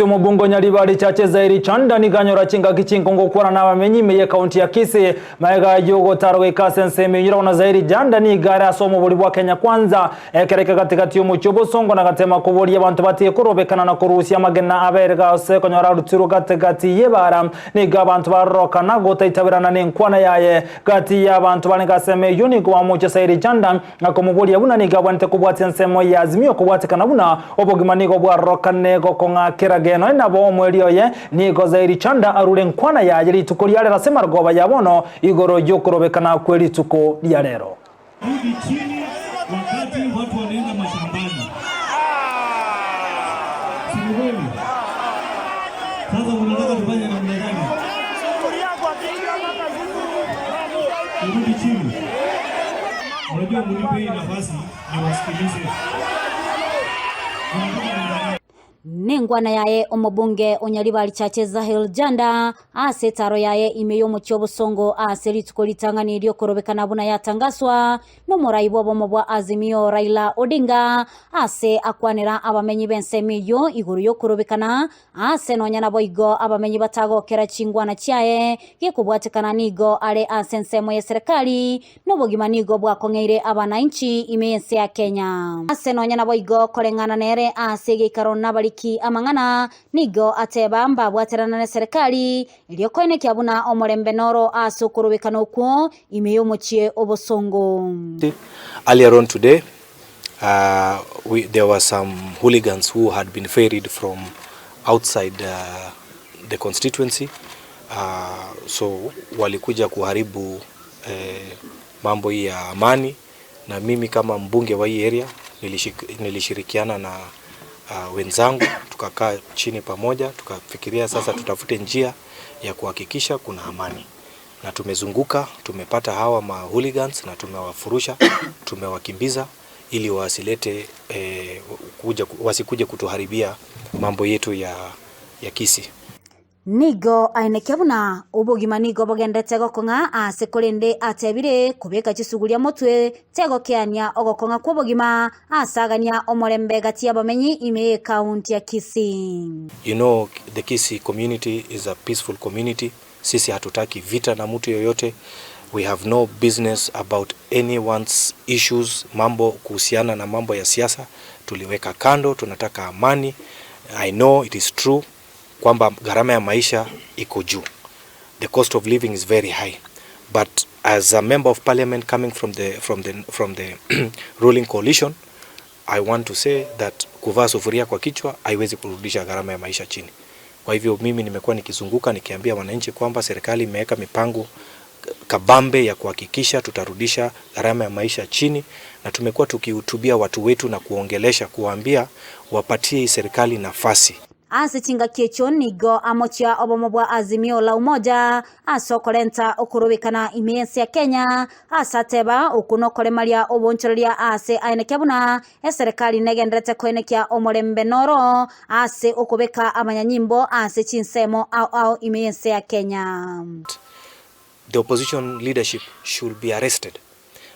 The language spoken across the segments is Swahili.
Mubungo nyaribari chache Zaheer Jhanda niganyora chinga kichinkongo kuona na bamenyi meye kaunti ya Kisii maega yogo tarwe kasense menyura na Zaheer Jhanda ni gara somo buli bwa Kenya kwanza kereka katikati y'umucyobo songo na gatema kuburi abantu batiye kurobekana na kurusia magena aberega se konyora rutiro katikati yebara niga abantu barokana gotaitabirana nenkwana yaye gati y'abantu banega seme yuni kwa mucyo Zaheer Jhanda akomuburi yabuna niga bwante kubwatse nsemo yazimyo kubwatikana buna obogimanigo bwa rokane gokonga kera geno na bo mwelioye ni Zaheer Jhanda arure nkwana yaje lituko lyale rasema rgoba yabono igoro ryo kurobekana kweli tuko lya lero. Rudi chini wakati watu wanaenda mashambani. Simuoni. Sasa unataka tufanye namna gani? Rudi chini. Unajua mnipe hii nafasi niwasikilize. Nengwana yaye omubunge onyaribari chache Zaheer Jhanda ase taro yaye imeyo mucyobo songo ase lituko litangani ryo korobekana buna yatangaswa no murayibo bomo bwa Azimio Raila Odinga ase akwanira abamenyi bensemiyo iguru yo korobekana ase nonyana boigo abamenyi batago kera chingwana cyaye gekubwatekana nigo ale asensemo ya serikali no bogimanigo bwa kongeire abananchi imense ya Kenya ase nonyana boigo kolengana nere ase gekarona bali amangana nigo atebamba bwaterana na serikali iliyokoene kyabuna omorembe noro asukurubikana uko imeyo mochie obosongo. Earlier on today there were some hooligans who had been ferried from outside the constituency, so walikuja kuharibu mambo ya amani, na mimi kama mbunge wa hii area nilishirikiana na wenzangu, tukakaa chini pamoja, tukafikiria sasa tutafute njia ya kuhakikisha kuna amani. Na tumezunguka, tumepata hawa hooligans na tumewafurusha, tumewakimbiza ili wasilete wasikuje kutuharibia mambo yetu ya Kisii. Nigo ainekebuna ubugima nigo bogendete gokonga ase kolende atebire kubeka kisugulia motwe tego kyanya ogokonga kwobugima asagania omorembe gati abamenyi ime county ya Kisii. You know, the Kisii community is a peaceful community. Sisi hatutaki vita na mtu yoyote. We have no business about anyone's issues. Mambo kuhusiana na mambo ya siasa tuliweka kando, tunataka amani. I know it is true kwamba gharama ya maisha iko juu. The cost of living is very high. But as a member of parliament coming from the ruling coalition, I want to say that kuvaa sufuria kwa kichwa haiwezi kurudisha gharama ya maisha chini. Kwa hivyo mimi nimekuwa nikizunguka nikiambia wananchi kwamba serikali imeweka mipango kabambe ya kuhakikisha tutarudisha gharama ya maisha chini, na tumekuwa tukihutubia watu wetu na kuongelesha, kuambia wapatie serikali nafasi. Ase chinga kiecho nigo amochia obomo bwa Azimio la Umoja asokolenta okurubikana imense ya Kenya asateba ukunokole malia obonchorelia ase ainekebuna serikali negendrete koenekia omorembe noro ase okubeka amanyanyimbo ase chinsemo au imense ya Kenya. The opposition leadership should be arrested.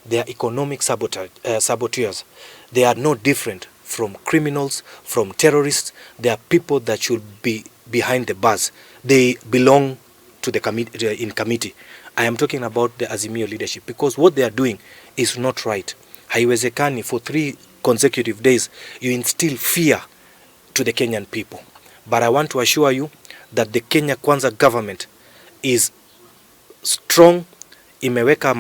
They are economic saboteurs. They are no different from criminals, from terrorists. They are people that should be behind the bars. They belong to the committee. I am talking about the Azimio leadership, because what they are doing is not right. Haiwezekani for 3 consecutive days you instill fear to the Kenyan people. But I want to assure you that the Kenya Kwanza government is strong, imeweka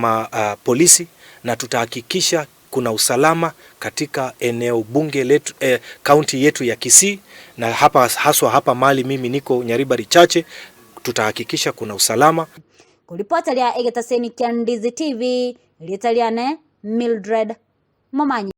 polisi, na tutahakikisha kuna usalama katika eneo bunge letu county yetu ya Kisii, na hapa haswa hapa mali mimi niko nyaribari chache, tutahakikisha kuna usalama. Kulipota lia egetaseni kia Ndizi TV litaliane Mildred Momanyi.